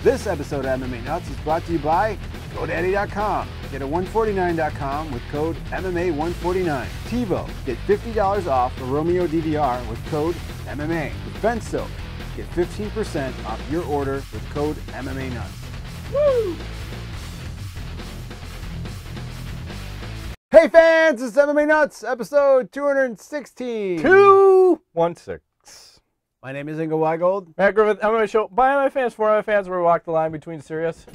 This episode of MMA Nuts is brought to you by GoDaddy.com. Get a $149.com with code MMA149. TiVo, get $50 off a Romeo DVR with code MMA. With Benso, get 15% off your order with code MMA Nuts. Woo! Hey fans, it's MMA Nuts, episode 216. 216. My name is Ingo Weigold. Matt Griffith, MMA Show, by MMA fans, for MMA fans, where we walk the line between serious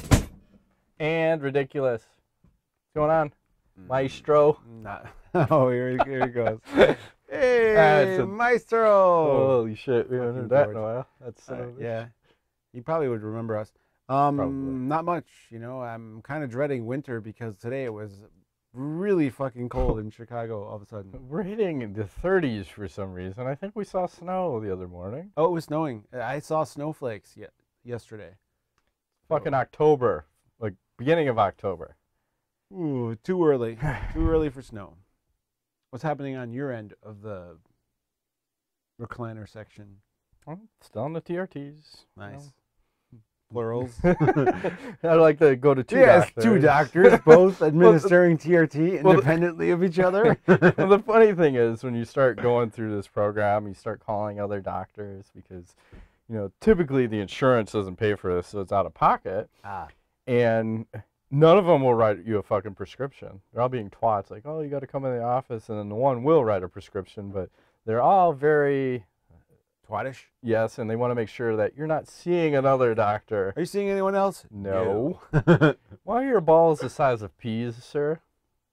and ridiculous. What's going on, Maestro? Oh, here he goes. Hey, Maestro! Holy shit, we haven't heard that in a while. That's yeah, he probably would remember us. Probably. Not much, you know. I'm kind of dreading winter because today it was really fucking cold in Chicago all of a sudden. We're hitting the 30s for some reason. I think we saw snow the other morning. Oh, it was snowing. I saw snowflakes yesterday. Fucking October, like beginning of October. Ooh, too early. Too early for snow. What's happening on your end of the recliner section? Well, still on the TRTs. Nice. You know. Plurals. I'd like to go to two doctors. Two doctors, both administering TRT independently of each other. Well, the funny thing is, when you start going through this program, you start calling other doctors because, you know, typically the insurance doesn't pay for this, so it's out of pocket. And none of them will write you a fucking prescription. They're all being twats, like, oh, you got to come in the office, and then the one will write a prescription, but they're all very twattish. Yes, and they want to make sure that you're not seeing another doctor. Are you seeing anyone else? No. Why are your balls the size of peas, sir?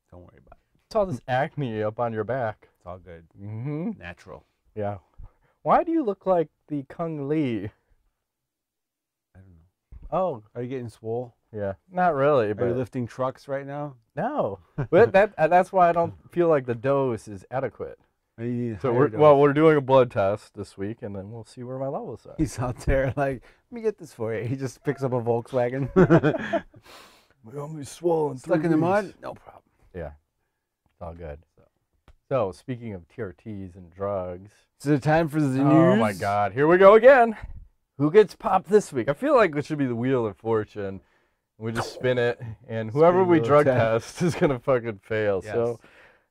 Don't worry about it. It's all this acne up on your back. It's all good. Mm-hmm. Natural. Yeah. Why do you look like the Cung Lee? I don't know. Oh. Are you getting swole? Yeah. Not really. But are you lifting trucks right now? No. But that's why I don't feel like the dose is adequate. So we're doing a blood test this week, and then we'll see where my levels are. He's out there like, let me get this for you. He just picks up a Volkswagen. We got me swollen. Stuck in the mud? No problem. Yeah, it's all good. So speaking of TRTs and drugs, is it time for the news? Oh my God, here we go again. Who gets popped this week? I feel like it should be the Wheel of Fortune. We just spin it, and whoever we drug test is gonna fucking fail. Yes. So.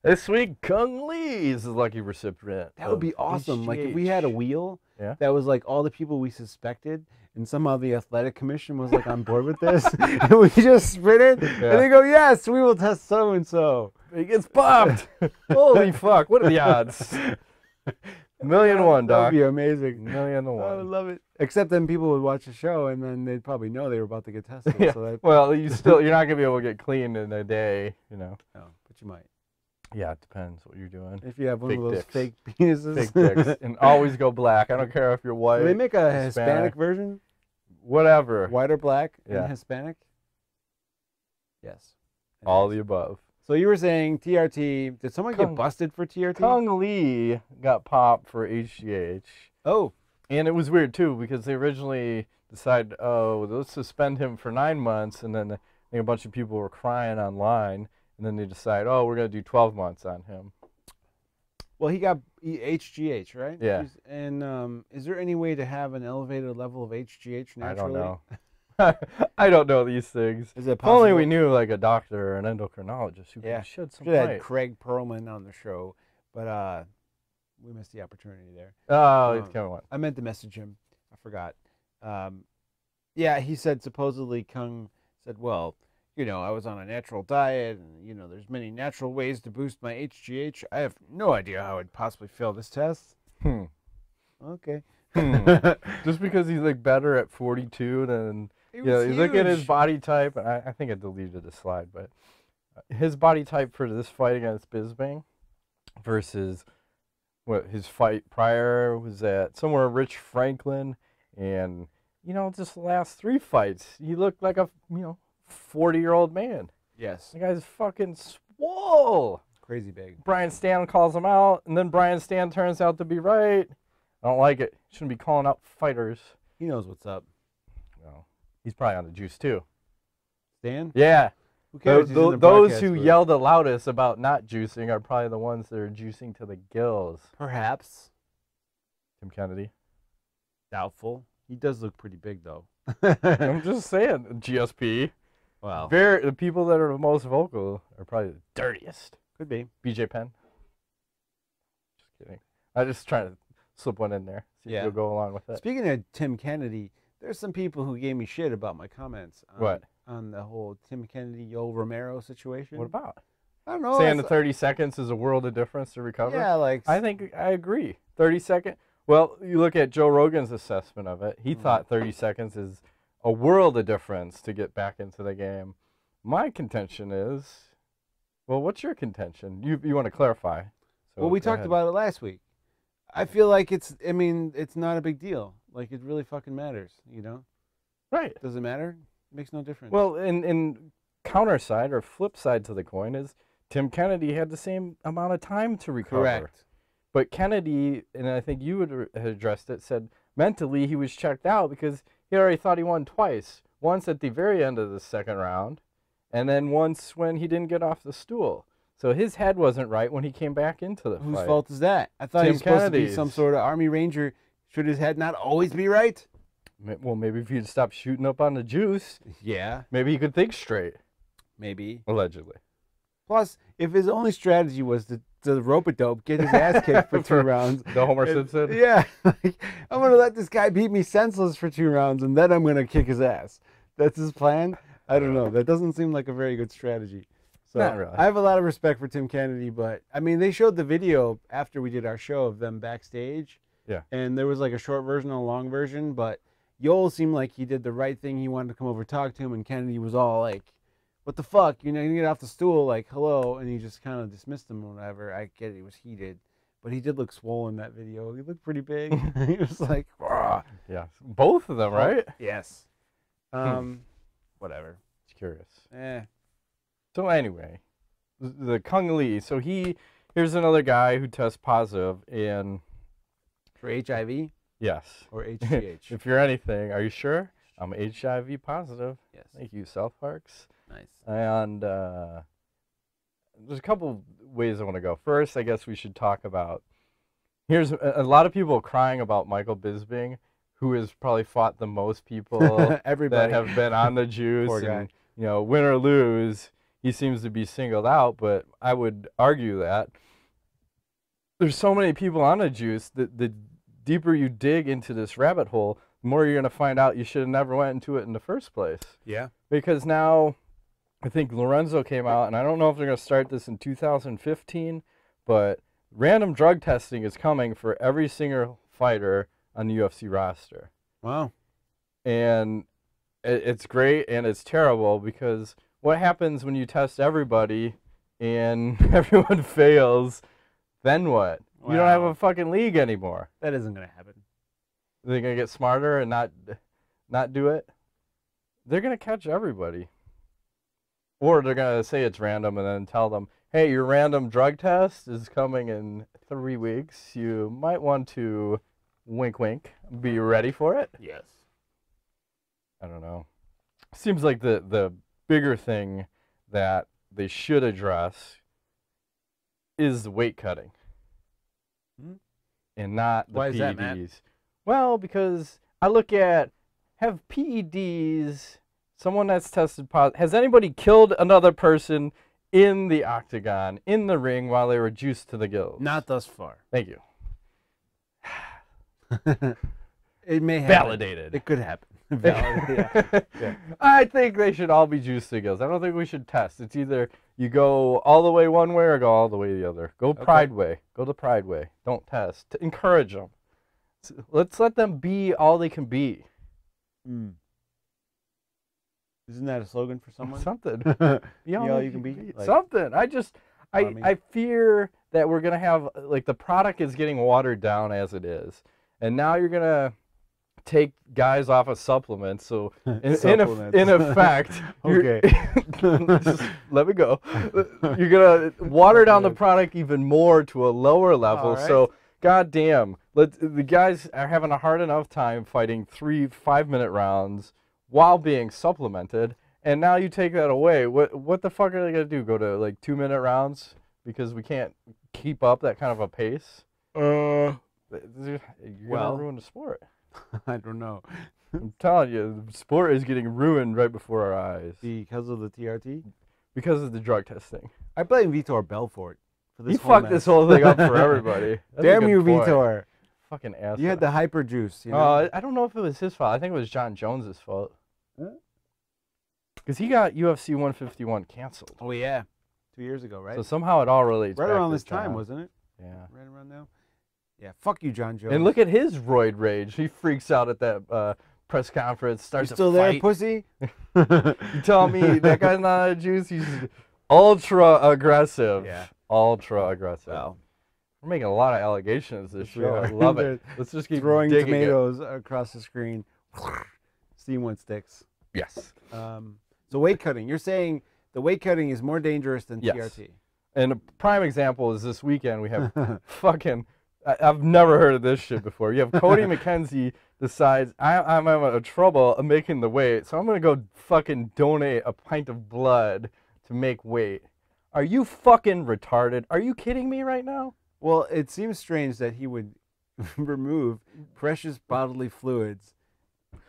This week, Cung Lee is the lucky recipient. That would be awesome. HGH. Like if we had a wheel that was like all the people we suspected, and somehow the athletic commission was like on board with this, and we just spin it, and they go, yes, we will test so and so. He gets popped. Holy fuck! What are the odds? 1,000,001, Doc. That would be amazing. 1,000,001. I would love it. Except then people would watch the show, and then they'd probably know they were about to get tested. Yeah. So well, you're not gonna be able to get clean in a day, you know. No, but you might. Yeah, it depends what you're doing. If you have one of those fake penises. Fake dicks. And always go black. I don't care if you're white. Do they make a Hispanic version? Whatever. White or black and Hispanic? Yes. All the above. So you were saying TRT. Did someone get busted for TRT? Cung Lee got popped for HGH. Oh. And it was weird, too, because they originally decided, oh, let's suspend him for 9 months. And then I think a bunch of people were crying online. And then they decide, oh, we're going to do 12 months on him. Well, he got HGH, right? Yeah. And is there any way to have an elevated level of HGH naturally? I don't know. I don't know these things. Is it possible? If only we knew like a doctor or an endocrinologist who could shed some light. We had Craig Perlman on the show, but we missed the opportunity there. Oh, come on. I meant to message him. I forgot. Yeah, he said supposedly Cung said, well, you know, I was on a natural diet, and, you know, there's many natural ways to boost my HGH. I have no idea how I'd possibly fail this test. Okay. Just because he's, like, better at 42 than, you look at his body type, and I think I deleted the slide, but his body type for this fight against Bisping versus what his fight prior was at somewhere Rich Franklin, and, you know, just the last 3 fights, he looked like a, 40-year-old man. Yes. The guy's fucking swole. Crazy big. Brian Stan calls him out, and then Brian Stan turns out to be right. I don't like it. Shouldn't be calling out fighters. He knows what's up. No. He's probably on the juice, too. Stan? Yeah. Who cares? Those who yell the loudest about not juicing are probably the ones that are juicing to the gills. Perhaps. Tim Kennedy. Doubtful. He does look pretty big, though. I'm just saying, GSP. Wow. The people that are the most vocal are probably the dirtiest. Could be. BJ Penn. Just kidding. I just trying to slip one in there. See if you'll go along with it. Speaking of Tim Kennedy, there's some people who gave me shit about my comments. On the whole Tim Kennedy, Yoel Romero situation. What about? I don't know. Saying the 30 seconds is a world of difference to recover? Yeah, like... I think I agree. 30 seconds. Well, you look at Joe Rogan's assessment of it. He thought 30 seconds is a world of difference to get back into the game. My contention is... Well, what's your contention? You want to clarify. So well, we talked about it last week. I feel like it's not a big deal. Like, it really fucking matters, you know? Right. Does it matter? It makes no difference. Well, in counter side or flip side to the coin is Tim Kennedy had the same amount of time to recover. Correct. But Kennedy, and I think you had addressed it, said mentally he was checked out because he already thought he won twice. Once at the very end of the second round, and then once when he didn't get off the stool. So his head wasn't right when he came back into the fight. Whose fault is that? I thought he was supposed to be some sort of Army Ranger. Should his head not always be right? Well, maybe if he'd stop shooting up on the juice. Yeah. Maybe he could think straight. Maybe. Allegedly. Plus, if his only strategy was to rope-a-dope, get his ass kicked for 2 rounds. The Homer Simpson? Yeah. Like, I'm going to let this guy beat me senseless for 2 rounds, and then I'm going to kick his ass. That's his plan? I don't know. That doesn't seem like a very good strategy. So Not really. I have a lot of respect for Tim Kennedy, but, I mean, they showed the video after we did our show of them backstage. Yeah. And there was like a short version and a long version, but Yoel seemed like he did the right thing. He wanted to come over and talk to him, and Kennedy was all like, what the fuck? You know, you get off the stool, like, hello, and he just kind of dismissed him or whatever. I get it, he was heated, but he did look swollen in that video. He looked pretty big. He was like, "Rah." Yeah, both of them, right? Yes. Whatever. Just curious. Eh. So anyway, the Cung Lee. So here's another guy who tests positive in... For HIV? Yes. Or HGH? If you're anything, are you sure? I'm HIV positive. Yes. Thank you, South Parks. Nice. And there's a couple ways I want to go. First, I guess we should talk about, here's a lot of people crying about Michael Bisping, who has probably fought the most people that have been on the juice. Poor guy. And, you know, win or lose, he seems to be singled out, but I would argue that there's so many people on the juice that the deeper you dig into this rabbit hole, the more you're going to find out you should have never went into it in the first place. Yeah. Because now, I think Lorenzo came out, and I don't know if they're going to start this in 2015, but random drug testing is coming for every single fighter on the UFC roster. Wow. And it's great and it's terrible because what happens when you test everybody and everyone fails, then what? Wow. You don't have a fucking league anymore. That isn't going to happen. They're going to get smarter and not do it? They're going to catch everybody. Or they're going to say it's random and then tell them, hey, your random drug test is coming in 3 weeks. You might want to, wink, wink, be ready for it. Yes. I don't know. Seems like the bigger thing that they should address is the weight cutting. And not the PEDs. Why is that, Matt? Well, because I look at, have PEDs, someone that's tested positive, has anybody killed another person in the octagon, in the ring, while they were juiced to the gills? Not thus far. Thank you. It may happen. Validated. It could happen. Validated. Yeah. I think they should all be juiced to the gills. I don't think we should test. It's either you go all the way one way or go all the way the other. Go Pride way. Go the Pride way. Don't test. Encourage them. Let's let them be all they can be. Mm. Isn't that a slogan for someone? Something. Be all you can be. Like, something. I fear that we're going to have, like, the product is getting watered down as it is. And now you're going to take guys off of supplements. So in effect, okay. Just let me go. You're going to water down the product even more to a lower level. Right. So, goddamn, the guys are having a hard enough time fighting 3 5-minute rounds while being supplemented. And now you take that away. What the fuck are they going to do? Go to like 2-minute rounds because we can't keep up that kind of a pace? You're going to ruin the sport. I don't know. I'm telling you, the sport is getting ruined right before our eyes. Because of the TRT? Because of the drug testing. I blame Vitor Belfort for this He whole fucked mess. this whole thing up for everybody. That's a Damn good you, point. Vitor. Fucking asshole. You had the hyper juice, you know? I don't know if it was his fault. I think it was John Jones's fault. Because he got UFC 151 canceled. Oh, yeah. 2 years ago, right? So somehow it all relates right back around to this time, John. wasn't it? Yeah. Right around now? Yeah, fuck you, John Jones. And look at his roid rage. He freaks out at that press conference, starts You still to there, fight. pussy? You tell me that guy's not out of juice? He's ultra aggressive. Yeah. Ultra aggressive. Well, We're making a lot of allegations this For show. I sure. love it. Let's just keep throwing digging it. tomatoes across the screen. See what sticks. Yes. So weight cutting. You're saying the weight cutting is more dangerous than Yes. TRT. And a prime example is this weekend we have fucking, I've never heard of this shit before. You have Cody McKenzie decides, I'm having trouble making the weight, so I'm going to go fucking donate a pint of blood to make weight. Are you fucking retarded? Are you kidding me right now? Well, it seems strange that he would remove precious bodily fluids.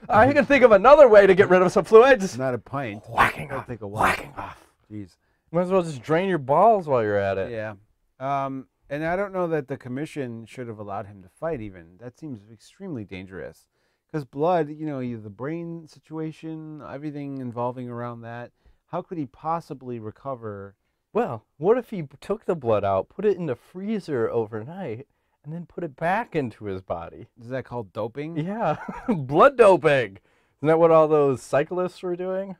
I can think of another way to get rid of some fluids. Not a pint. Whacking That'll off. take a while. Whacking off. Jeez. Might as well just drain your balls while you're at it. Yeah. And I don't know that the commission should have allowed him to fight even. That seems extremely dangerous. Because blood, you know, the brain situation, everything involving around that, how could he possibly recover? Well, what if he took the blood out, put it in the freezer overnight, and then put it back into his body? Is that called doping? Yeah, blood doping. Isn't that what all those cyclists were doing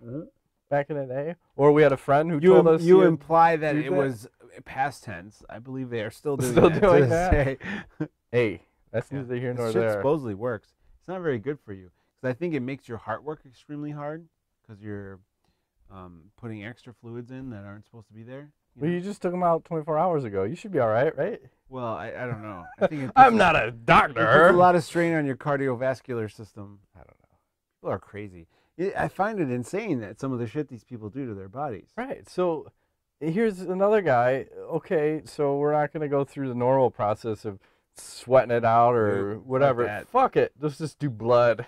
back in the day? Or we had a friend who told us... You imply that do it that? was past tense. I believe they are still doing Still that. doing to that? say- Hey, that's neither here nor This shit there. supposedly works. It's not very good for you. Because I think it makes your heart work extremely hard. Because you're putting extra fluids in that aren't supposed to be there. Well, you just took them out 24 hours ago. You should be all right, right? Well, I don't know. I think it I'm not a It puts doctor. a lot of strain on your cardiovascular system. I don't know. People are crazy. I find it insane that some of the shit these people do to their bodies. Right. So here's another guy. Okay, so we're not going to go through the normal process of sweating it out or Dude, whatever. Fuck it. Let's just do blood.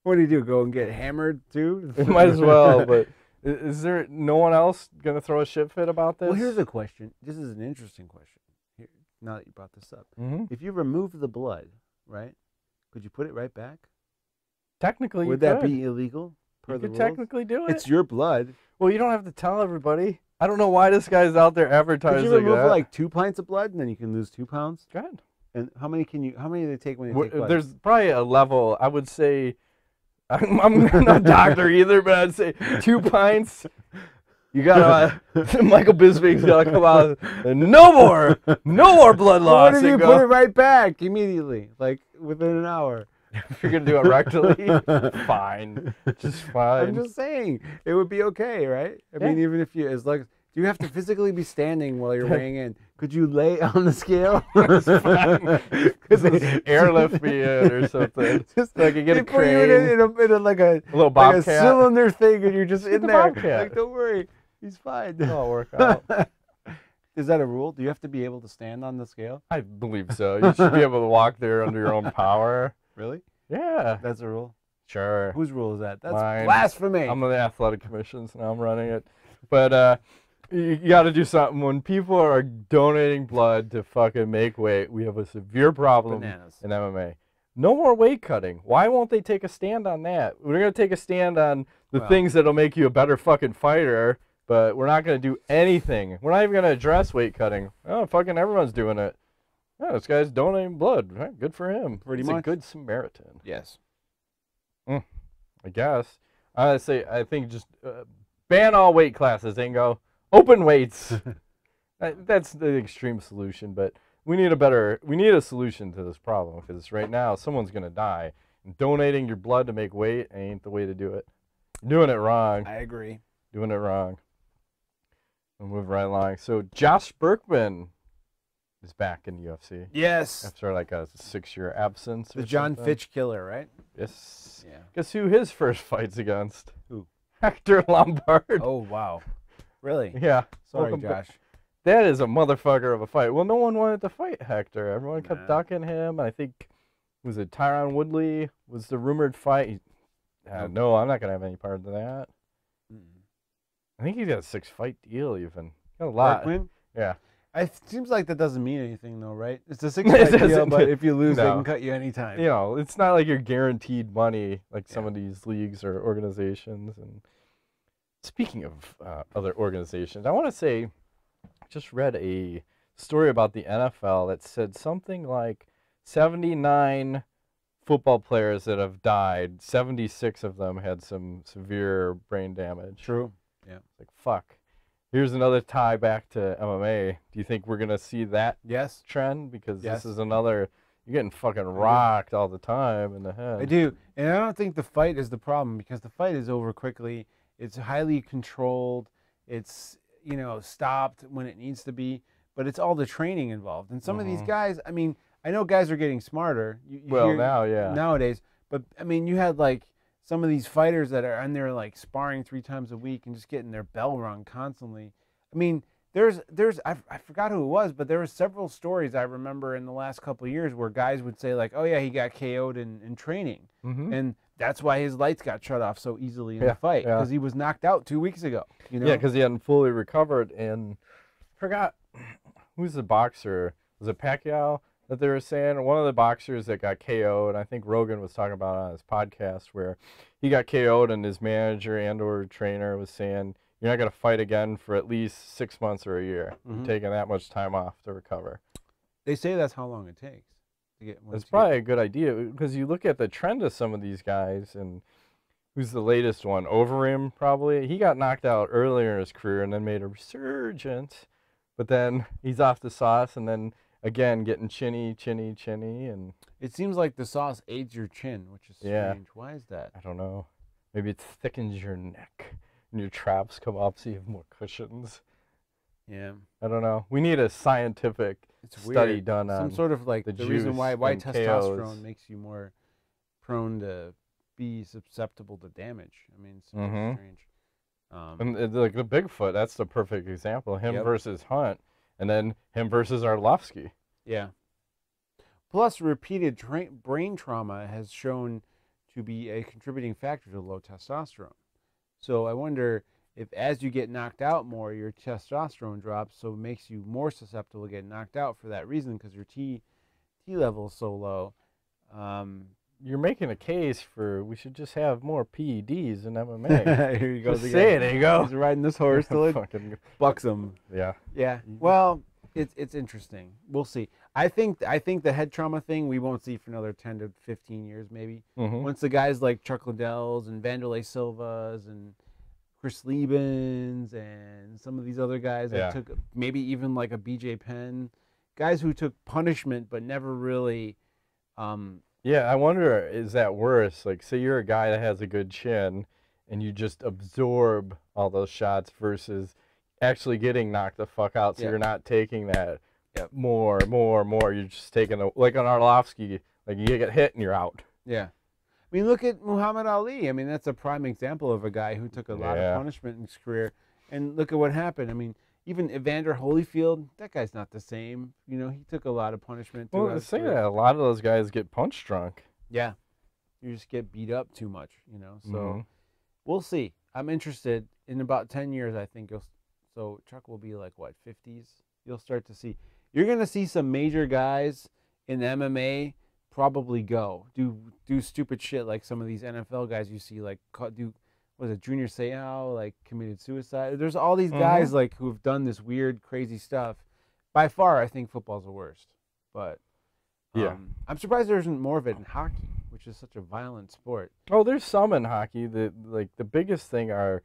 What do you do? Go and get hammered too? Might as well, but is there no one else going to throw a shit fit about this? Well, here's a question. This is an interesting question. Here, now that you brought this up. Mm-hmm. If you remove the blood, right, could you put it right back? Technically, Would you that could. be illegal per You the could rules? technically do it. It's your blood. Well, you don't have to tell everybody. I don't know why this guy's out there Could advertising you remove that. like 2 pints of blood and then you can lose 2 pounds? Good. And how many do they take when they take blood? There's probably a level. I would say, I'm not a doctor either, but I'd say 2 pints. You gotta, Michael Bisping's gotta come out. And no more blood loss. What if you put it right back immediately, like within an hour? If you're gonna do it rectally, fine, just fine. I'm just saying it would be okay, right? I mean, even if as long as do you have to physically be standing while you're weighing in? Could you lay on the scale? It's fine. Just airlift me in or something. Just so I can get they a put crane. you in a like a little like bobcat. a cylinder thing, and you're just Get in the there. bobcat. Like, don't worry, he's fine. It'll all work out. Is that a rule? Do you have to be able to stand on the scale? I believe so. You should be able to walk there under your own power. Really? Yeah. That's a rule. Sure. Whose rule is that? That's Mine. blasphemy. I'm on the athletic commissions and I'm running it. But you got to do something. When people are donating blood to fucking make weight, we have a severe problem Bananas. in MMA. No more weight cutting. Why won't they take a stand on that? We're going to take a stand on the things that'll make you a better fucking fighter, but we're not going to do anything. We're not even going to address weight cutting. Oh, fucking everyone's doing it. Oh, this guy's donating blood. Right, good for him. Pretty He's much. a good Samaritan. Yes. I guess. I think just ban all weight classes and go open weights. That's the extreme solution, but we need a solution to this problem because right now someone's gonna die. And donating your blood to make weight ain't the way to do it. You're doing it wrong. I agree. Doing it wrong. We'll move right along. So Josh Burkman is back in the UFC Yes. after like a 6-year absence. The or John something. Fitch killer, right? Yes. Yeah. Guess who his first fight's against? Who? Hector Lombard. Oh, wow. Really? Yeah. Sorry, Welcome Josh. That is a motherfucker of a fight. Well, no one wanted to fight Hector. Everyone kept Nah. ducking him. I think was it Tyron Woodley was the rumored fight. No, I'm not gonna have any part of that. I think he's got a 6-fight deal even. Got a lot. Burkman? Yeah. It seems like that doesn't mean anything though, right? It's a 6-fight deal, but if you lose, they can cut you anytime. You know, it's not like you're guaranteed money like some of these leagues or organizations. And speaking of other organizations, I want to say, I just read a story about the NFL that said something like 79 football players that have died, 76 of them had some severe brain damage. True. Yeah. It's like, fuck. Here's another tie back to MMA. Do you think we're going to see that trend? Because this is another, you're getting fucking rocked all the time in the head. I do. And I don't think the fight is the problem, because the fight is over quickly. It's highly controlled. It's, you know, stopped when it needs to be. But it's all the training involved. And some of these guys, I mean, I know guys are getting smarter. Nowadays. But, I mean, you had, like, some of these fighters that are on there, like, sparring 3 times a week and just getting their bell rung constantly. I mean, I forgot who it was, but there were several stories I remember in the last couple of years where guys would say, like, oh, yeah, he got KO'd in training. And that's why his lights got shut off so easily in the fight, because he was knocked out 2 weeks ago. You know? Yeah, because he hadn't fully recovered. And forgot who's the boxer. Was it Pacquiao that they were saying? One of the boxers that got KO'd, I think Rogan was talking about on his podcast, where he got KO'd and his manager and or trainer was saying, you're not going to fight again for at least 6 months or a year. You're taking that much time off to recover. They say that's how long it takes to get. That's probably a good idea, because you look at the trend of some of these guys, and who's the latest one? Overeem, probably. He got knocked out earlier in his career and then made a resurgence, but then he's off the sauce and then again getting chinny, and it seems like the sauce aids your chin, which is strange. Why is that? I don't know. Maybe it thickens your neck and your traps come up so you have more cushions. Yeah. I don't know. We need a scientific study done on some sort of like the reason why testosterone KOs. makes you more prone to be susceptible to damage. I mean, it's really strange. And like the Bigfoot, that's the perfect example. Him versus Hunt, and then him versus Arlovsky. Yeah. Plus, repeated brain trauma has shown to be a contributing factor to low testosterone. So I wonder if as you get knocked out more, your testosterone drops, so it makes you more susceptible to get knocked out for that reason, because your T level is so low. You're making a case for we should just have more PEDs in MMA. Here you go. Just say it. There you go. He's riding this horse till it bucks him. Yeah. Yeah. Well, it's interesting. We'll see. I think the head trauma thing we won't see for another 10 to 15 years maybe. Once the guys like Chuck Liddell's and Vanderlei Silva's and Chris Liebens and some of these other guys that took, maybe even like a BJ Penn, guys who took punishment but never really. Yeah, I wonder, is that worse? Like, say you're a guy that has a good chin and you just absorb all those shots versus actually getting knocked the fuck out, so you're not taking that more. You're just taking, like on Arlovsky, like you get hit and you're out. Yeah. I mean, look at Muhammad Ali. I mean, that's a prime example of a guy who took a lot of punishment in his career. And look at what happened. I mean, even Evander Holyfield, that guy's not the same. You know, he took a lot of punishment. Well, the thing that a lot of those guys get punch drunk. Yeah. You just get beat up too much, you know. So we'll see. I'm interested. In about 10 years, I think so Chuck will be like, what, 50s? You'll start to see. You're going to see some major guys in MMA probably do stupid shit like some of these NFL guys you see, like was it Junior Seau, like committed suicide. There's all these guys like who have done this weird, crazy stuff. By far, I think football's the worst. But I'm surprised there isn't more of it in hockey, which is such a violent sport. Oh, there's some in hockey. The biggest thing are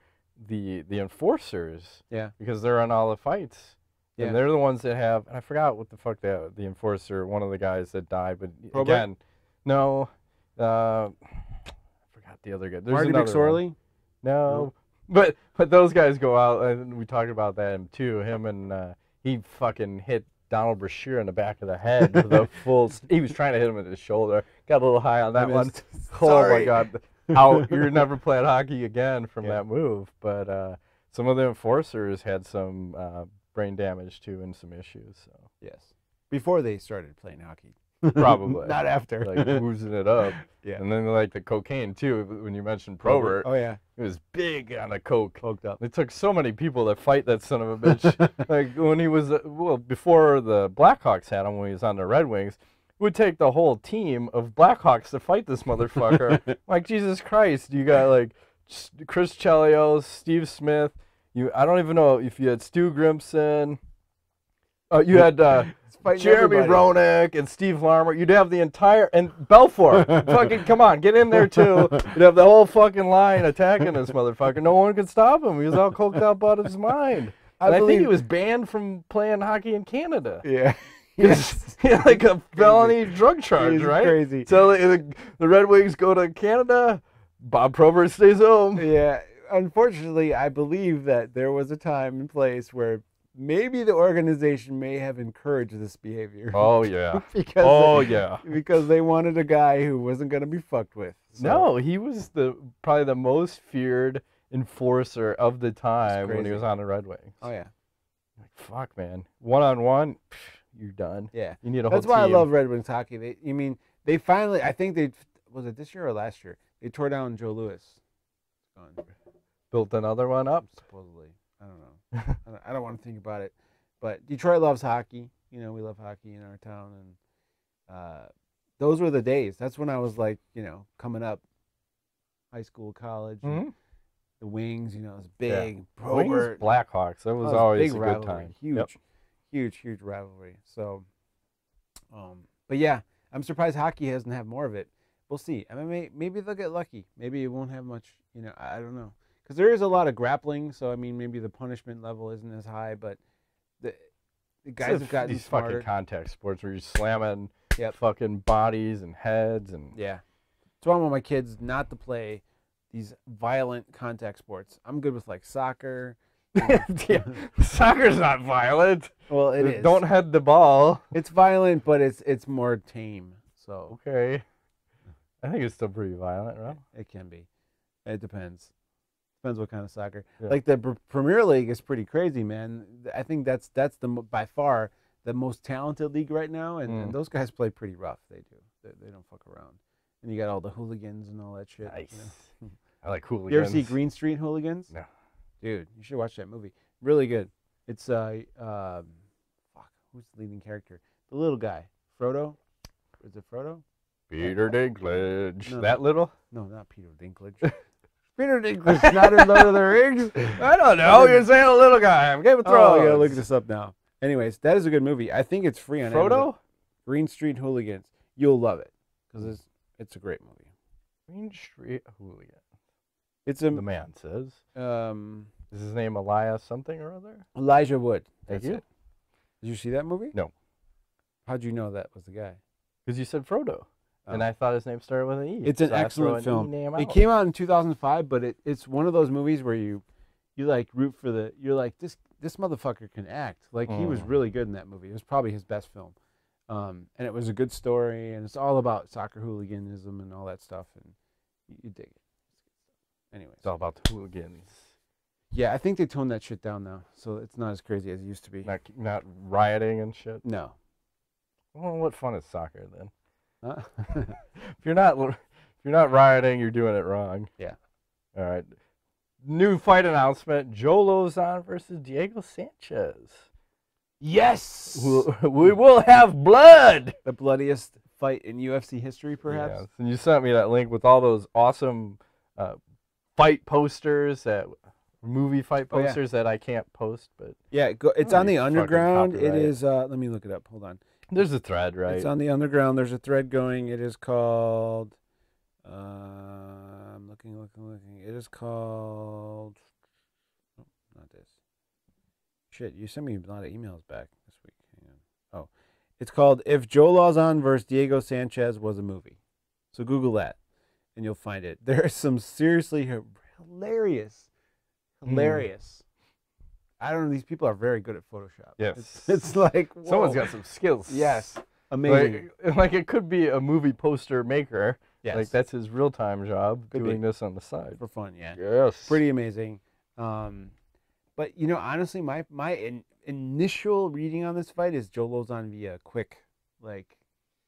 the enforcers. Yeah. Because they're on all the fights. Yeah. And they're the ones that have, and I forgot what the fuck the enforcer, one of the guys that died, but again, no, I forgot the other guy. There's Marty McSorley? No, but those guys go out, and we talked about that too. Him and he fucking hit Donald Brashear in the back of the head with a full. He was trying to hit him with his shoulder. Got a little high on that one. Oh my god! You're never playing hockey again from that move. But some of the enforcers had some brain damage too and some issues. So yes, before they started playing hockey. Probably. Not after. Like boozing it up. Yeah. And then like the cocaine too. When you mentioned Probert. Oh yeah. He was big on the coke. Coked up. It took so many people to fight that son of a bitch. Like when he was before the Blackhawks had him when he was on the Red Wings. It would take the whole team of Blackhawks to fight this motherfucker. Like Jesus Christ, you got like Chris Chelios, Steve Smith. I don't even know if you had Stu Grimson. You had Jeremy Roenick and Steve Larmer. You'd have the entire and Belfort. Fucking come on, get in there too. You'd have the whole fucking line attacking this motherfucker. No one could stop him. He was all coked up out of his mind. I think he was banned from playing hockey in Canada. Yeah. Yes. He had like a felony drug charge, right? Crazy. So the Red Wings go to Canada. Bob Probert stays home. Yeah. Unfortunately, I believe that there was a time and place where maybe the organization may have encouraged this behavior. Oh yeah. Because they wanted a guy who wasn't going to be fucked with. So. No, he was probably the most feared enforcer of the time when he was on the Red Wings. Oh yeah. Like fuck, man. 1-on-1, you're done. Yeah. You need a whole That's why team. I love Red Wings hockey. They finally, I think was it this year or last year? They tore down Joe Louis. Built another one up? Supposedly. I don't know. I don't want to think about it. But Detroit loves hockey. You know, we love hockey in our town. And those were the days. That's when I was like, coming up. High school, college. Mm-hmm. The Wings, it was big. Yeah. Wings, Blackhawks. That was always a good time. Huge rivalry. So, but yeah, I'm surprised hockey hasn't had more of it. We'll see. MMA, maybe they'll get lucky. Maybe it won't have much, I don't know. Because there is a lot of grappling, so, I mean, maybe the punishment level isn't as high, but the guys have gotten these smarter. Fucking contact sports where you're slamming fucking bodies and heads. And yeah. So I want my kids not to play these violent contact sports. I'm good with, like, soccer. Yeah. Soccer's not violent. Well, it is. Don't head the ball. It's violent, but it's more tame. So okay. I think it's still pretty violent, right? It can be. It depends. Depends what kind of soccer. Yeah. Like the Premier League is pretty crazy, man. I think that's by far the most talented league right now, and those guys play pretty rough. They do. They don't fuck around. And you got all the hooligans and all that shit. Nice. I like hooligans. You ever see Green Street Hooligans? No. Dude, you should watch that movie. Really good. It's who's the leading character? The little guy, Frodo. Is it Frodo? Peter Dinklage. No, that little? No, not Peter Dinklage. Peter Dinklage, not in Lord of the Rings. I don't know. You're saying a little guy. I'm Game of Thrones. Oh, I gotta look this up now. Anyways, that is a good movie. I think it's free on Frodo? Amazon. Green Street Hooligans. You'll love it because it's a great movie. Green Street Hooligan. The man says. Is his name Elias something or other? Elijah Wood. Thank you. It. Did you see that movie? No. How'd you know that was the guy? Because you said Frodo. And I thought his name started with an E. It's an excellent film. It came out in 2005, but it's one of those movies where you like root for you're like, this motherfucker can act. Like he was really good in that movie. It was probably his best film. And it was a good story, and it's all about soccer hooliganism and all that stuff, and you dig it. Anyways. It's all about the hooligans. Yeah, I think they toned that shit down now, so it's not as crazy as it used to be. Not rioting and shit? No. Well, what fun is soccer then? Huh? If you're not rioting, you're doing it wrong. Yeah. All right. New fight announcement: Joe Lauzon versus Diego Sanchez. Yes. We will have blood. The bloodiest fight in UFC history, perhaps. Yes. And you sent me that link with all those awesome fight posters, movie fight posters that I can't post, but yeah, it's on the Underground. It is. Let me look it up. Hold on. There's a thread, right? It's on the Underground. There's a thread going. It is called. I'm looking. It is called. Oh, not this. Shit, you sent me a lot of emails back this week. Hang on. Oh, it's called "If Joe Lauzon versus Diego Sanchez Was a Movie." So Google that, and you'll find it. There are some seriously hilarious. I don't know. These people are very good at Photoshop. Yes. It's like, whoa. Someone's got some skills. Yes. Amazing. Like it could be a movie poster maker. Yes. Like that's his real-time job, Could doing be. this on the side. For fun, yeah. Yes. Pretty amazing. But, honestly, my initial reading on this fight is Joe Lauzon via quick, like,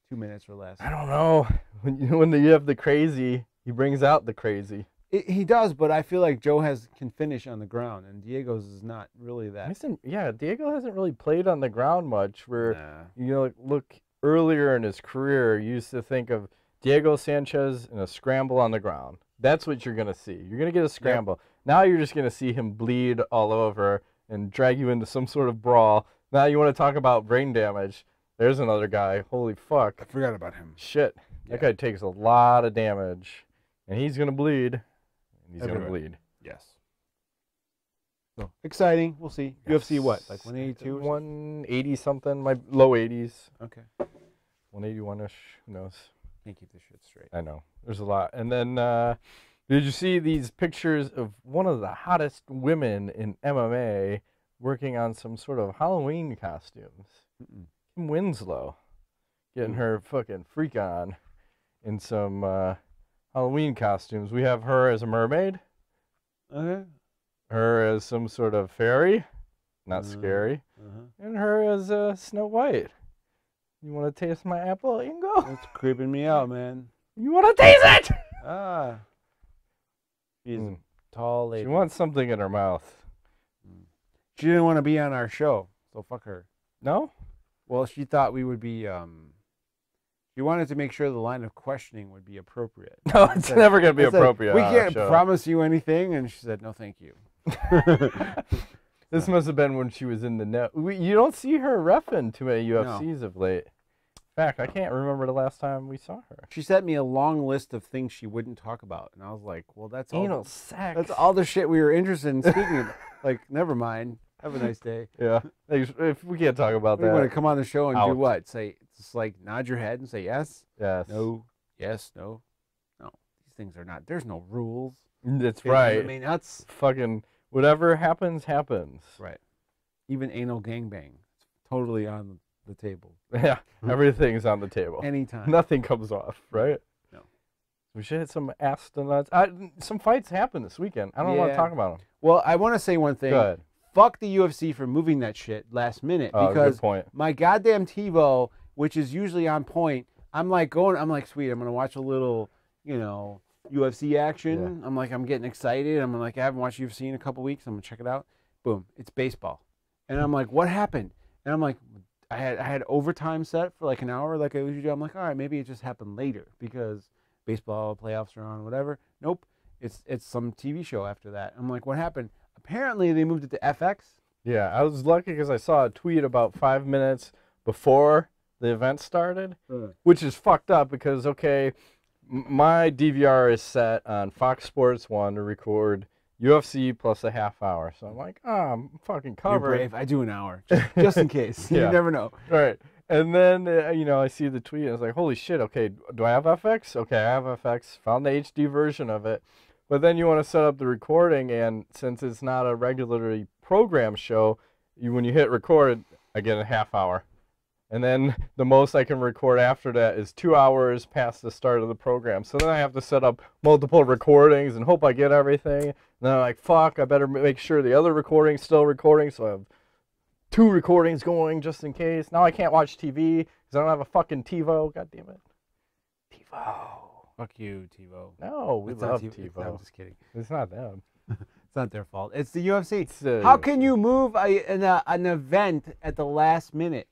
2 minutes or less. I don't know. When you have the crazy, he brings out the crazy. He does, but I feel like Joe can finish on the ground, and Diego's is not really that. Yeah, Diego hasn't really played on the ground much. Where look earlier in his career, you used to think of Diego Sanchez in a scramble on the ground. That's what you're gonna see. You're gonna get a scramble. Yep. Now you're just gonna see him bleed all over and drag you into some sort of brawl. Now you want to talk about brain damage? There's another guy. Holy fuck! I forgot about him. Shit, that guy takes a lot of damage, and he's gonna bleed. He's going to bleed. Yes. So exciting. We'll see. Yes. UFC what? Like 182? 180 something. My low 80s. Okay. 181-ish. Who knows? Can't keep this shit straight. I know. There's a lot. And then did you see these pictures of one of the hottest women in MMA working on some sort of Halloween costumes? Kim Winslow getting her fucking freak on in some Halloween costumes. We have her as a mermaid. Okay. Her as some sort of fairy. Not scary. And her as Snow White. You want to taste my apple? You can go. That's creeping me out, man. You want to taste it? She's a tall lady. She wants something in her mouth. She didn't want to be on our show, so fuck her. No? Well, she thought we would be... She wanted to make sure the line of questioning would be appropriate. No, it's never going to be appropriate. We can't promise you anything. And she said, no, thank you. This must have been when she was in the net. You don't see her reffing too many UFCs of late. In fact, I can't remember the last time we saw her. She sent me a long list of things she wouldn't talk about. And I was like, well, that's anal sex. That's all the shit we were interested in speaking about. Like, never mind. Have a nice day. Yeah. If we can't talk about that. You want to come on the show and do what? Say, just like nod your head and say yes? Yes. No. Yes. No. No. These things are not. There's no rules. That's right. I mean, that's fucking whatever happens, happens. Right. Even anal gangbang. It's totally on the table. Yeah. Everything's on the table. Anytime. Nothing comes off, right? No. We should hit some ass to nuts. Some fights happen this weekend. I don't want to talk about them. Well, I want to say one thing. Go ahead. Fuck the UFC for moving that shit last minute because good point. My goddamn TiVo, which is usually on point, I'm like, sweet, I'm going to watch a little, UFC action. Yeah. I'm getting excited. I'm like, I haven't watched UFC in a couple weeks. I'm going to check it out. Boom, it's baseball. And I'm like, what happened? And I'm like, I had overtime set for like an hour like I usually do. I'm like, all right, maybe it just happened later because baseball playoffs are on, whatever. Nope, it's some TV show after that. I'm like, what happened? Apparently, they moved it to FX. Yeah, I was lucky because I saw a tweet about 5 minutes before the event started, which is fucked up because, okay, my DVR is set on Fox Sports 1 to record UFC plus a half hour. So I'm like, I'm fucking covered. You're brave. I do an hour, just in case. You never know. Right. And then, I see the tweet and I was like, holy shit, okay, do I have FX? Okay, I have FX. Found the HD version of it. But then you want to set up the recording, and since it's not a regularly programmed show, when you hit record, I get a half hour. And then the most I can record after that is 2 hours past the start of the program. So then I have to set up multiple recordings and hope I get everything. And then I'm like, fuck, I better make sure the other recording's still recording, so I have 2 recordings going just in case. Now I can't watch TV because I don't have a fucking TiVo. God damn it. TiVo. Fuck you, TiVo. No, we love TiVo. I'm just kidding. It's not them. It's not their fault. It's the UFC. How can you move an event at the last minute?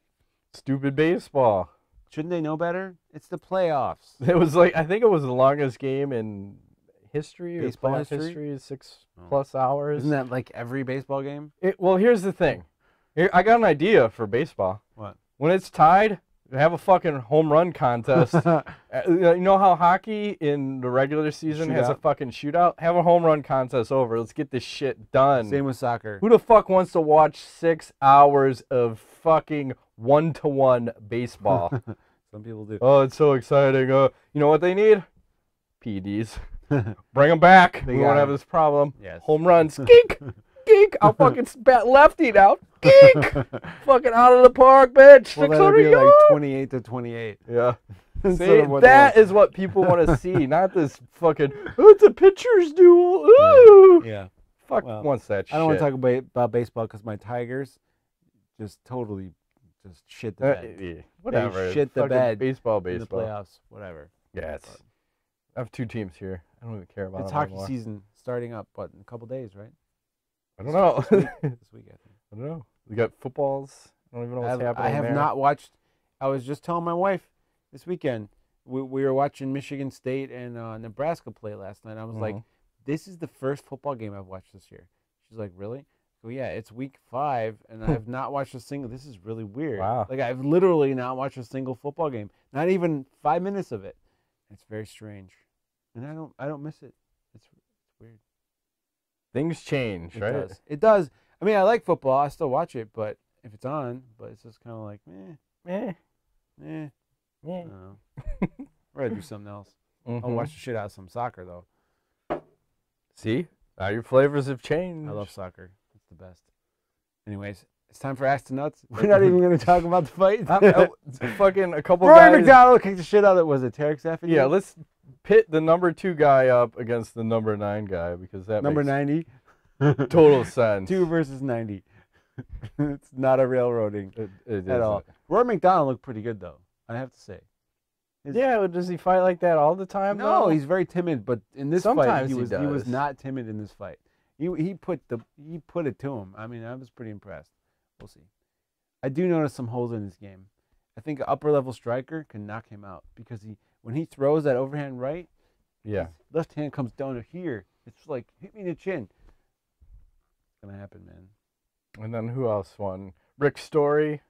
Stupid baseball. Shouldn't they know better? It's the playoffs. It was like, I think it was the longest game in history. Baseball or history? 6+ hours. Isn't that like every baseball game? Well, here's the thing. I got an idea for baseball. What? When it's tied, have a fucking home run contest. You know how hockey in the regular season has a fucking shootout? Have a home run contest over. Let's get this shit done. Same with soccer. Who the fuck wants to watch 6 hours of fucking 1-to-1 baseball? Some people do. Oh, it's so exciting. You know what they need? PEDs. Bring them back. We won't have this problem. Yes. Home runs. Geek. Geek. I'll fucking bat lefty now. Geek. Fucking out of the park, bitch. Well, that'll be like 28-28. Yeah. See, that is what people want to see, not this fucking, it's a pitcher's duel. Ooh. Yeah. Fuck wants that shit. I don't want to talk about baseball because my Tigers just totally just shit the bed. Yeah, whatever. They shit the bed. Baseball. In the playoffs, whatever. Yes. I have 2 teams here. I don't even care about It's them hockey anymore. season starting up, what, in a couple days, right? I don't know. This week, I think. I don't know. We got footballs. I don't even know what's happening I have there. not watched. I was just telling my wife this weekend. We were watching Michigan State and Nebraska play last night. I was like, this is the first football game I've watched this year. She's like, really? Well, yeah, it's week 5, and I have not watched a single. This is really weird. Wow. Like, I've literally not watched a single football game. Not even 5 minutes of it. It's very strange, and I don't miss it. It's weird. Things change, right? Does. It does. I mean, I like football. I still watch it, but if it's on, but it's just kind of like, I don't know. I'd rather do something else. I'll watch the shit out of some soccer, though. See? Now your flavors have changed. I love soccer. It's the best. Anyways, it's time for Ask the Nuts. We're not even going to talk about the fight. Fucking a couple Rory guys. McDonald kicked the shit out of it. Was it Tarek Safin? Yeah, let's pit the number 2 guy up against the number 9 guy because that number makes 90. total sense. 2 versus 90. It's not a railroading it at all. Rory McDonald looked pretty good, though, I have to say. Yeah, does he fight like that all the time? No, though? he's very timid, but in this Sometimes fight, he was does. not timid in this fight. He put it to him. I mean, I was pretty impressed. We'll see. I do notice some holes in his game. I think an upper level striker can knock him out because when he throws that overhand right, yeah, his left hand comes down to here. It's like hit me in the chin. It's gonna happen, man. And then who else won? Rick Story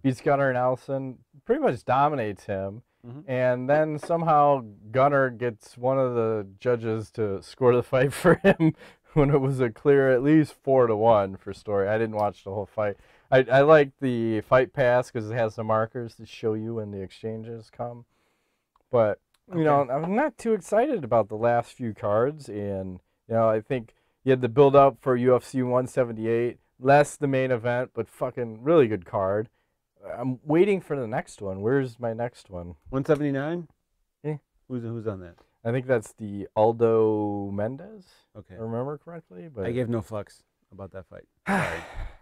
beats Gunnar Nelson. Pretty much dominates him. And then somehow Gunnar gets one of the judges to score the fight for him when it was a clear at least 4-1 for Story. I didn't watch the whole fight. I like the fight pass because it has the markers to show you when the exchanges come. But, you know, I'm not too excited about the last few cards. And, you know, I think you had the build-up for UFC 178, less the main event, but fucking really good card. I'm waiting for the next one. Where's my next one? 179? Yeah. Who's on that? I think that's the Aldo Mendez. Okay. If I remember correctly. But I gave no fucks about that fight.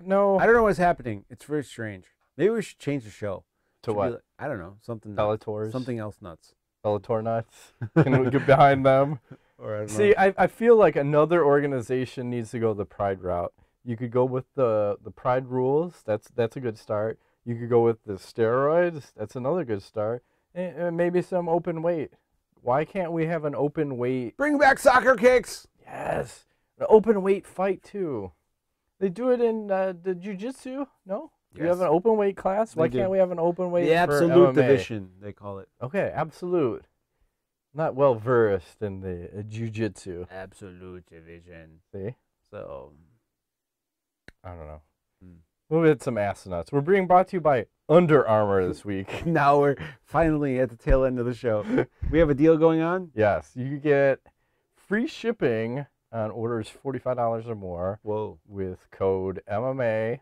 No. I don't know what's happening. It's very strange. Maybe we should change the show. To what? I don't know. Something Bellator's? Something else nuts. Bellator nuts. Can we get behind them? Or I don't See, know. I feel like another organization needs to go the Pride route. You could go with the Pride rules. That's a good start. You could go with the steroids. That's another good start. And maybe some open weight. Why can't we have an open weight? Bring back soccer kicks. Yes. An open weight fight, too. They do it in the jiu-jitsu, no? Do you have an open weight class? Why can't we have an open weight the for absolute MMA? division, they call it. Okay, absolute. Not well-versed in the jiu-jitsu. Absolute division. See? So, I don't know. We'll get some ass nuts. We're being brought to you by Under Armour this week. Now we're finally at the tail end of the show. We have a deal going on? Yes, you get free shipping on orders $45 or more. Whoa. With code MMAUA45.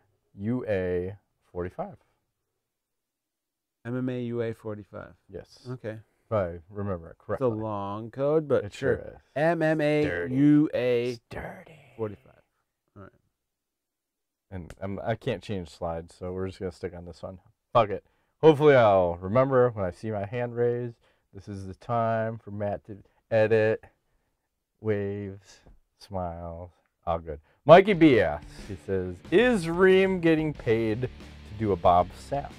MMAUA45. Yes. Okay. If I remember it correctly. It's a long code, but It sure is. MMAUA45. Sturdy. All right. And I can't change slides, so we're just going to stick on this one. Fuck it. Hopefully I'll remember when I see my hand raised. This is the time for Matt to edit. Waves. Smiles. All good. Mikey B asks, he says, is Reem getting paid to do a Bob Sapp?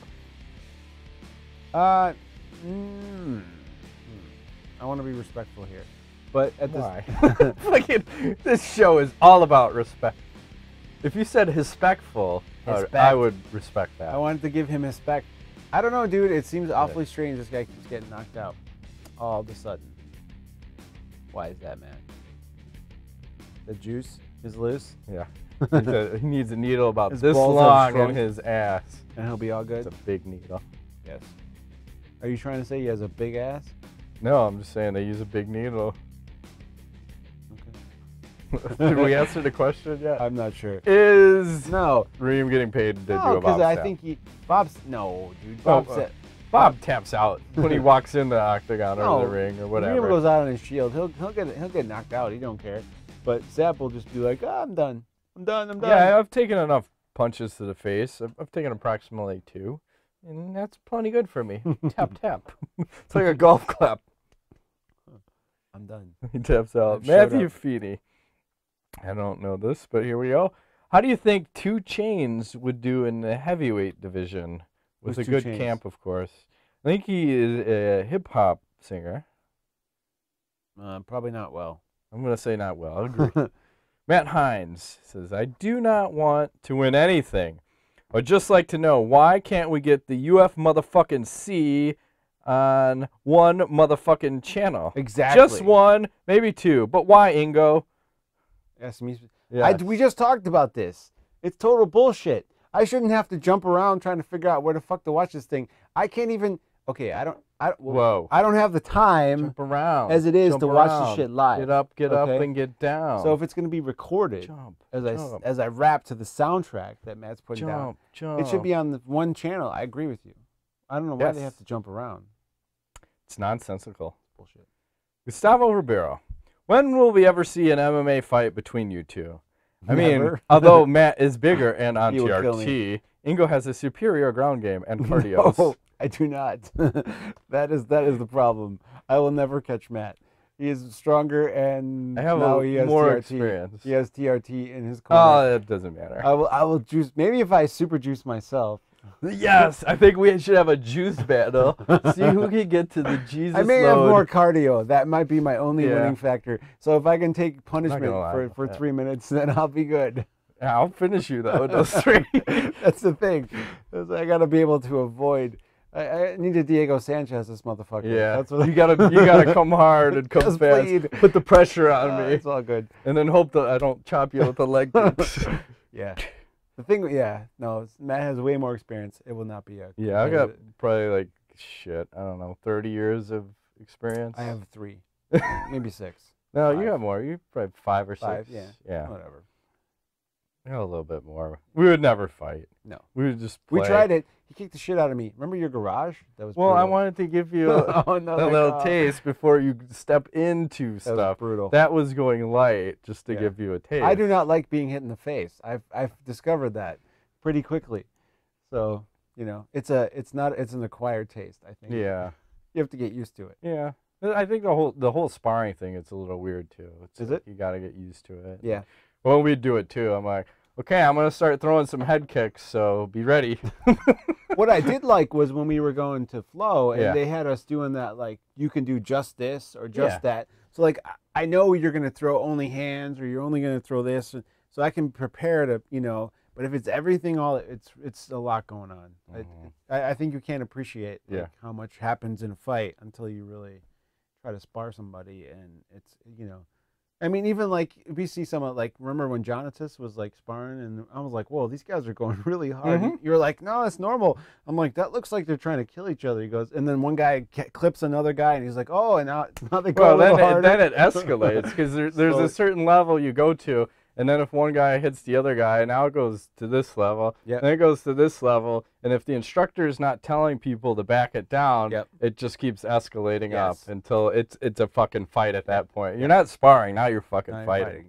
I want to be respectful here. But at Why? Fucking, this show is all about respect. If you said respectful, I would respect that. I wanted to give him respect. I don't know, dude. It seems awfully strange this guy keeps getting knocked out all of a sudden. Why is that, man? The juice is loose? Yeah. He needs a needle about His this balls have long in shrunk. his ass. And he'll be all good? It's a big needle. Yes. Are you trying to say he has a big ass? No, I'm just saying they use a big needle. Okay. Did we answer the question yet? I'm not sure. Is No. Reem getting paid to do a Bob because I Sapp? think no, dude. Bob taps out when he walks in the octagon or the ring or whatever. Reem goes out on his shield. He'll get knocked out. He don't care. But Sapp will just be like, I'm done. I'm done. Yeah, I've taken enough punches to the face. I've taken approximately 2. and that's plenty good for me. Tap, tap. It's like a golf clap. I'm done. He taps out. I've showed Matthew up. Feeney. I don't know this, but here we go. How do you think 2 Chainz would do in the heavyweight division? With Who's a 2 good Chainz? camp, of course. I think he is a hip-hop singer. Probably not well. I'm going to say not well. I agree. Matt Hines says, I do not want to win anything. I'd just like to know, why can't we get the UF motherfucking C on one motherfucking channel? Exactly. Just 1, maybe 2. But why, Ingo? Yes, me. Yes. We just talked about this. It's total bullshit. I shouldn't have to jump around trying to figure out where the fuck to watch this thing. I can't even. Okay, I don't have the time Jump around. as it is Jump to watch around. the shit live. Get up, okay? and get down. So if it's going to be recorded as I rap to the soundtrack that Matt's putting down, it should be on the one channel. I agree with you. I don't know why they have to jump around. It's nonsensical. Bullshit. Gustavo Ribeiro. When will we ever see an MMA fight between you two? I Never. mean, although Matt is bigger and on He will kill me. TRT, Ingo has a superior ground game and cardio. No, I do not. that is the problem. I will never catch Matt. He is stronger, and I have he has more TRT. experience. He has TRT in his corner. Oh, it doesn't matter. I will juice. Maybe if I super juice myself. Yes, I think we should have a juice battle. See who can get to the Jesus I may load. have more cardio. That might be my only winning factor. So if I can take punishment for 3 minutes, then I'll be good. Yeah, I'll finish you though. Those 3. That's the thing. I got to be able to avoid. I need a Diego Sanchez, this motherfucker. Yeah, that's what you gotta come hard and come Just fast. bleed. Put the pressure on me. It's all good. And then hope that I don't chop you with the leg kicks. Yeah. The thing, no, Matt has way more experience. It will not be a. Yeah, I got probably like, I don't know, 30 years of experience. I have 3, maybe 6. No, 5. you got more. You probably 5 or 6. 5, Yeah. Whatever. I got a little bit more. We would never fight. No. We would just play. We tried it. He kicked the shit out of me. Remember your garage? That was Well, brutal. I wanted to give you a little taste before you step into stuff. That was brutal. That was going light, just to give you a taste. I do not like being hit in the face. I've discovered that pretty quickly. So, it's an acquired taste, I think. Yeah. You have to get used to it. Yeah. I think the whole sparring thing, it's a little weird too. Is it? You got to get used to it. Yeah. Well, we do it too. I'm like, okay, I'm going to start throwing some head kicks, so be ready. What I did like was when we were going to Flow, and they had us doing that, like, you can do just this or just that. So, like, I know you're going to throw only hands, or you're only going to throw this, so I can prepare to, but if it's everything, it's a lot going on. Mm-hmm. I think you can't appreciate how much happens in a fight until you really try to spar somebody, and it's, I mean, even like we see someone like, remember when Jonatas was like sparring, and I was like, whoa, these guys are going really hard. Mm-hmm. You're like, no, it's normal. I'm like, that looks like they're trying to kill each other. He goes, and then one guy clips another guy, and he's like, oh, and now they go a little harder. Then it escalates because there's a certain level you go to. And then if one guy hits the other guy, now it goes to this level, then it goes to this level. And if the instructor is not telling people to back it down, it just keeps escalating up until it's a fucking fight at that point. You're not sparring, now you're fucking fighting.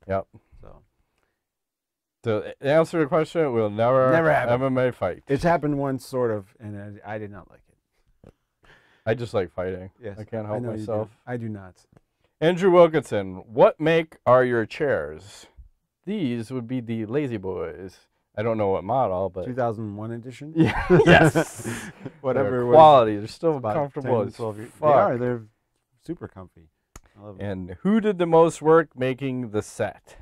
Yep. So to answer the question, we'll never have MMA fight. It's happened once, sort of, and I did not like it. I just like fighting. Yes, I can't help myself. I do not. Andrew Wilkinson, what make are your chairs? These would be the Lazy Boys. I don't know what model, but 2001 edition. Yeah. Yes. Whatever. Quality. They're still comfortable. 10, 12 years. They are. They're super comfy. I love them. And who did the most work making the set?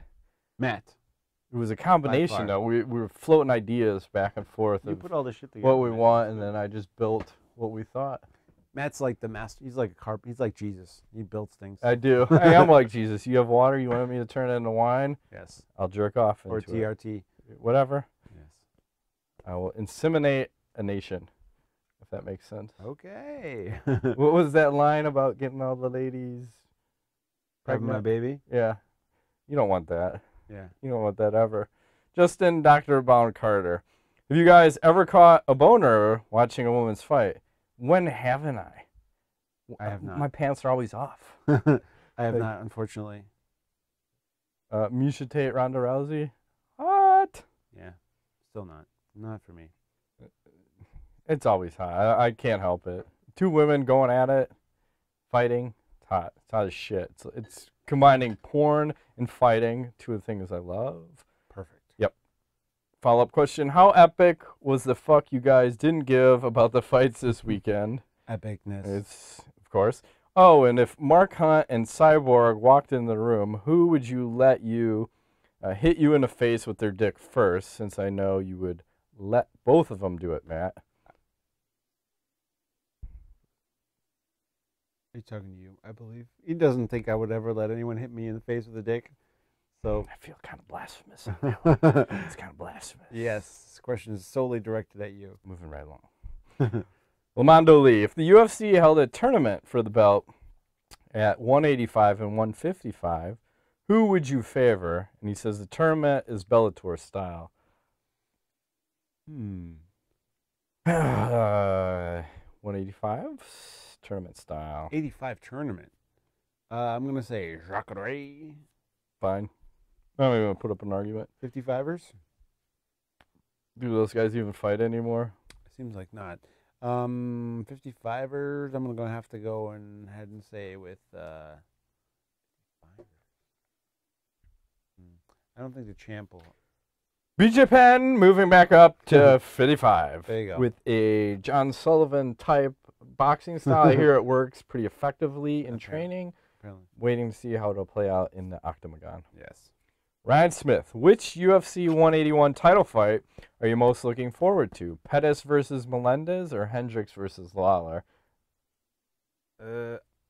Matt. It was a combination, though. We were floating ideas back and forth. You put all this shit together. What we want, and then I just built what we thought. Matt's like the master. He's like he's like Jesus. He builds things. I do. I am like Jesus. You have water. You wanted me to turn it into wine? Yes. I'll jerk off into or TRT. Whatever. Yes. I will inseminate a nation, if that makes sense. Okay. What was that line about getting all the ladies pregnant? My baby? Yeah. You don't want that. Yeah. You don't want that ever. Justin Dr. Bound Carter. Have you guys ever caught a boner watching a woman's fight? When haven't I? I have not. My pants are always off. I have not, unfortunately. Miesha Tate, Ronda Rousey? What? Yeah. Still not. Not for me. It's always hot. I can't help it. Two women going at it, fighting. It's hot. It's hot as shit. It's combining porn and fighting, two of the things I love. Perfect. Yep. Follow-up question. How epic was the fuck you guys didn't give about the fights this weekend? Epicness. It's, of course. Oh, and if Mark Hunt and Cyborg walked in the room, who would you let you hit you in the face with their dick first, since I know you would let both of them do it, Matt? He's talking to you, I believe. He doesn't think I would ever let anyone hit me in the face with a dick. So I feel kind of blasphemous on that one. It's kind of blasphemous. Yes, this question is solely directed at you. Moving right along. Lamando Lee, if the UFC held a tournament for the belt at 185 and 155, who would you favor? And he says the tournament is Bellator style. 185 tournament style. 85 tournament. I'm going to say Jacare. Fine. I don't even want to put up an argument. 55ers? Do those guys even fight anymore? Seems like not. 55ers, I'm going to have to go ahead and say with... I don't think the champ will... BJ Penn moving back up to 55. There you go. With a John Sullivan type boxing style. I hear it works pretty effectively in training. Apparently. Waiting to see how it'll play out in the octagon. Yes. Ryan Smith, which UFC 181 title fight are you most looking forward to? Pettis versus Melendez or Hendricks versus Lawler?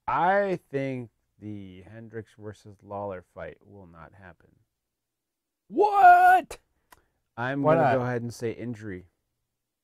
I think the Hendricks versus Lawler fight will not happen. What? I'm going to go ahead and say injury.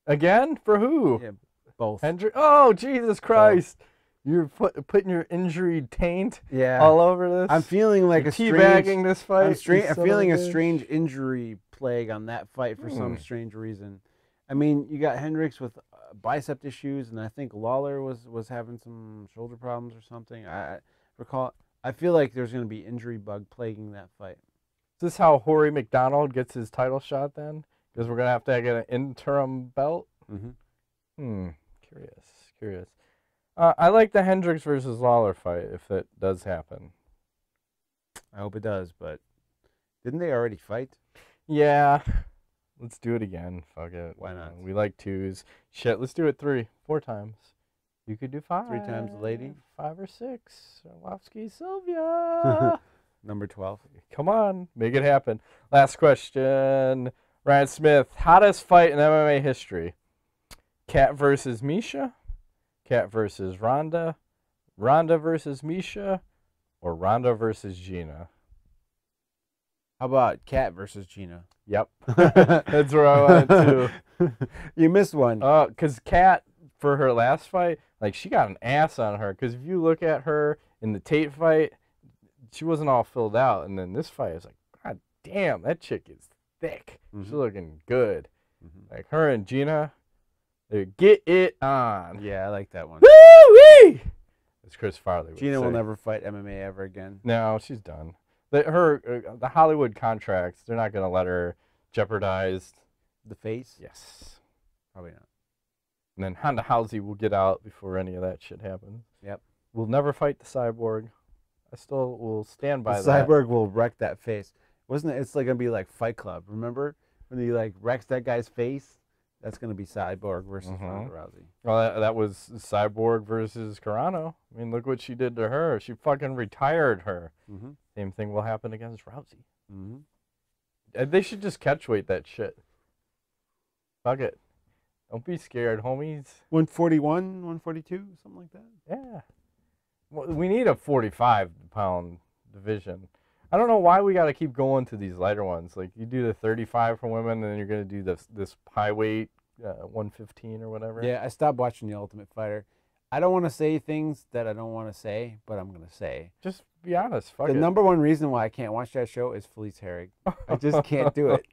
Again? For who? Yeah, both. Oh, Jesus Christ. Both. You're putting your injury taint all over this? I'm feeling like teabagging this fight. I'm feeling a strange injury plague on that fight for some strange reason. I mean, you got Hendricks with bicep issues, and I think Lawler was having some shoulder problems or something. I feel like there's going to be injury bug plaguing that fight. Is this how Rory McDonald gets his title shot then? Because we're going to get an interim belt? Curious. I like the Hendricks versus Lawler fight if it does happen. I hope it does, but didn't they already fight? Yeah. Let's do it again. Fuck it. Why not? We like twos. Shit, let's do it 4 times. You could do 5. 3 times a lady? 5 or 6. Arlovsky Sylvia. Number 12. Come on. Make it happen. Last question. Ryan Smith, hottest fight in MMA history. Kat versus Misha? Kat versus Ronda? Ronda versus Misha? Or Ronda versus Gina? How about Kat versus Gina? Yep. That's where I went to. You missed one. Because Kat, for her last fight, like, she got an ass on her. Because if you look at her in the Tate fight, she wasn't all filled out. And then this fight is like, God damn, that chick is thick. She's looking good. Like, her and Gina, they get it on. Yeah, I like that one. Woo-wee! As Chris Farley would Gina say. will never fight MMA ever again. No, she's done. The Hollywood contracts, they're not going to let her jeopardize the face. Yes, probably not. And then Honda Housey will get out before any of that shit happens. Yep. We'll never fight the Cyborg. I still will stand by the that. Cyborg will wreck that face. Wasn't it? It's like gonna be like Fight Club. Remember when he like wrecks that guy's face? That's gonna be Cyborg versus Ronda Rousey. Well, that was Cyborg versus Carano. I mean, look what she did to her. She fucking retired her. Same thing will happen against Rousey. They should just catchweight that shit. Fuck it. Don't be scared, homies. 141, 142, something like that. Yeah. Well, we need a 45-pound division. I don't know why we got to keep going to these lighter ones. Like, you do the 35 for women, and then you're going to do this high weight 115 or whatever. Yeah, I stopped watching The Ultimate Fighter. I don't want to say things that I don't want to say, but I'm going to say. Just be honest. Fuck the it. number one reason why I can't watch that show is Felice Herrig. I just can't do it.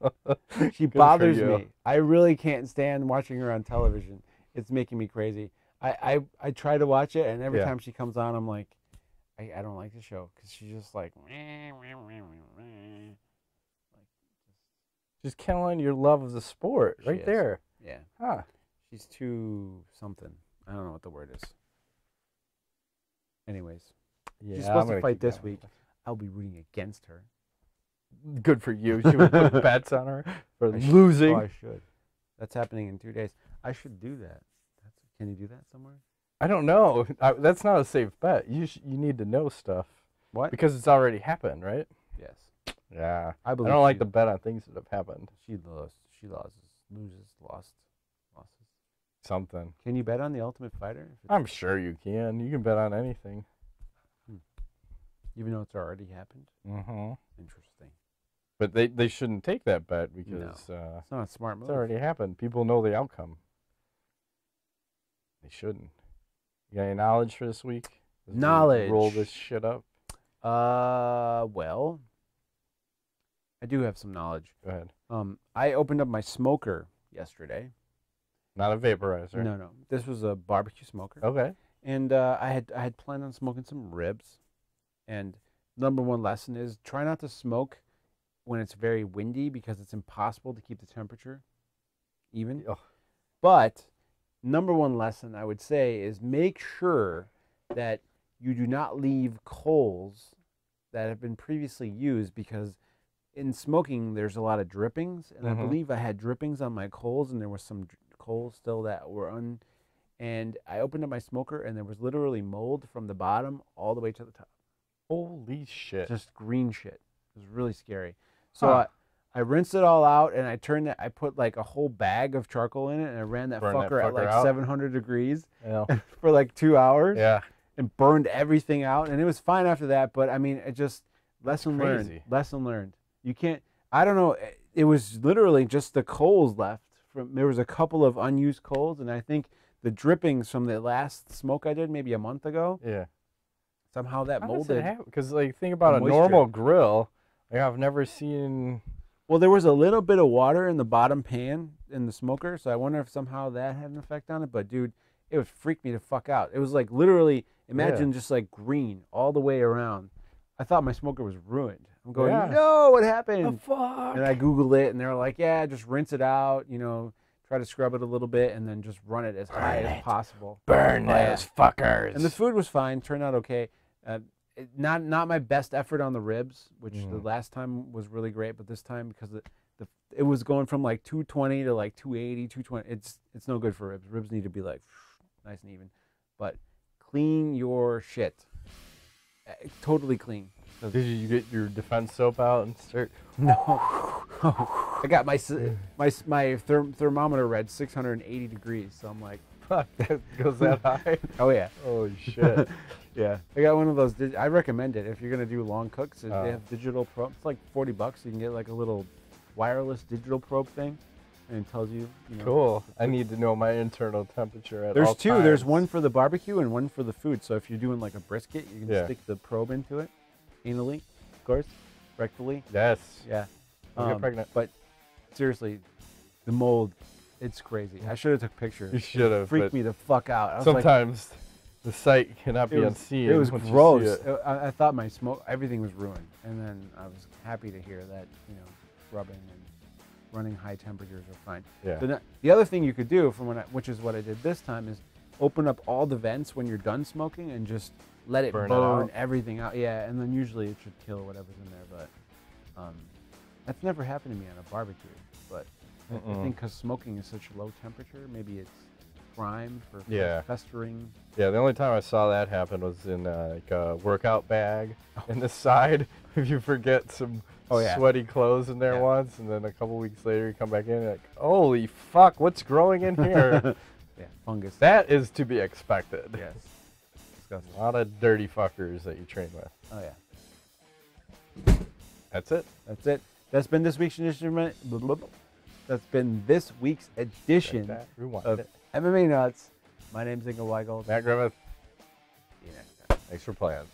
She bothers me. I really can't stand watching her on television. It's making me crazy. I try to watch it, and every time she comes on, I'm like, I don't like the show because she's just like, just killing your love of the sport right there. Yeah. Huh. She's too something. I don't know what the word is. Anyways, Yeah, she's supposed to fight this week. I'll be rooting against her. Good for you. She would put bets on her for losing. Oh, I should. That's happening in 2 days. I should do that. Can you do that somewhere? I don't know. That's not a safe bet. You need to know stuff. What? Because it's already happened, right? Yes. Yeah. I don't like to bet on things that have happened. She loses, losses. Something. Can you bet on the Ultimate Fighter? I'm sure you can. You can bet on anything. Even though it's already happened? Mm-hmm. Interesting. But they shouldn't take that bet because it's not a smart move. It's already happened. People know the outcome. They shouldn't. You got any knowledge for this week? Knowledge. Roll this shit up. Well, I do have some knowledge. Go ahead. I opened up my smoker yesterday. Not a vaporizer. No. This was a barbecue smoker. Okay. And I had planned on smoking some ribs. And number one lesson is try not to smoke when it's very windy because it's impossible to keep the temperature even. Ugh. But number one lesson I would say is make sure that you do not leave coals that have been previously used because in smoking there's a lot of drippings. And I believe I had drippings on my coals and there was some coals still that were and I opened up my smoker and there was literally mold from the bottom all the way to the top. Holy shit. Just green shit. It was really scary. So I rinsed it all out and I put like a whole bag of charcoal in it and I ran that fucker at like out. 700 degrees for like 2 hours. Yeah. And burned everything out. And it was fine after that. But I mean, it just, lesson learned. Lesson learned. You can't, I don't know. It was literally just the coals left. There was a couple of unused coals. And I think the drippings from the last smoke I did maybe a month ago. Yeah. Somehow that molded. Because like think about a normal grill. Like I've never seen. Well, there was a little bit of water in the bottom pan in the smoker, so I wonder if somehow that had an effect on it. But dude, it would freak me the fuck out. It was like literally, imagine just like green all the way around. I thought my smoker was ruined. I'm going, no, what happened? The fuck? And I Googled it, and they were like, yeah, just rinse it out, try to scrub it a little bit, and then just run it as high as possible. Burn those fuckers. And the food was fine, turned out okay. Not my best effort on the ribs, which the last time was really great, but this time because it was going from like 220 to like 280, 220. It's no good for ribs. Ribs need to be like nice and even. But clean your shit. Totally clean. Did you get your defense soap out and start? No. I got my thermometer read 680 degrees, so I'm like, fuck, that goes that high? Oh yeah. Oh shit. Yeah, I got one of those. I recommend it if you're gonna do long cooks. They have digital probe. It's like $40. You can get like a little wireless digital probe thing, and it tells you. Cool. I need to know my internal temperature at all times. There's two. There's one for the barbecue and one for the food. So if you're doing like a brisket, you can stick the probe into it, anally, of course, rectally. Yes. Yeah. Don't get pregnant. But seriously, the mold, it's crazy. I should have took pictures. You should have. Freaked me the fuck out. I was sometimes. The sight cannot be unseen. It was gross. I thought my everything was ruined, and then I was happy to hear that rubbing and running high temperatures are fine. Yeah. So the other thing you could do which is what I did this time, is open up all the vents when you're done smoking and just let it burn everything out. Yeah, and then usually it should kill whatever's in there. But that's never happened to me on a barbecue. But I think because smoking is such a low temperature, maybe it's prime for festering. Yeah, the only time I saw that happen was in like a workout bag in the side. If you forget some sweaty clothes in there once, and then a couple weeks later you come back in and like, holy fuck, what's growing in here? Yeah, fungus. That is to be expected. Yes. Disgusting. A lot of dirty fuckers that you train with. Oh yeah. That's it. That's it. That's been this week's edition. That's been this week's edition of MMA Nuts. My name's Inga Weigel. Matt Griffith. See you next time. Thanks for playing.